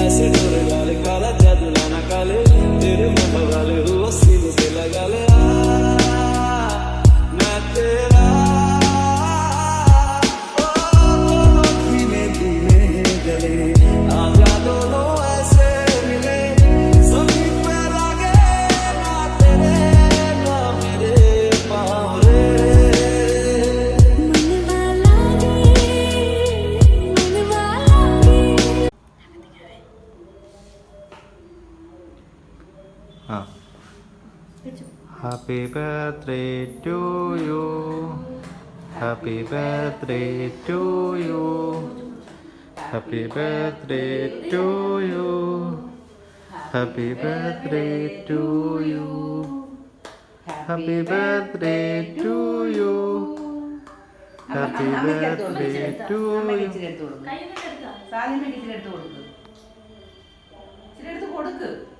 ऐसे डोर गाल काला जादू लाना काले तेरे मुंह वाले हुआ सीने से लगा ले मैं तेरा धीमे धीमे गले आजा दोनों ऐसे मिले सभी पे लगे ना तेरे ना मेरे पाँव रे Happy birthday to you. Happy birthday to you. Happy birthday to you. Happy birthday to you. Happy birthday to you. Happy birthday to you.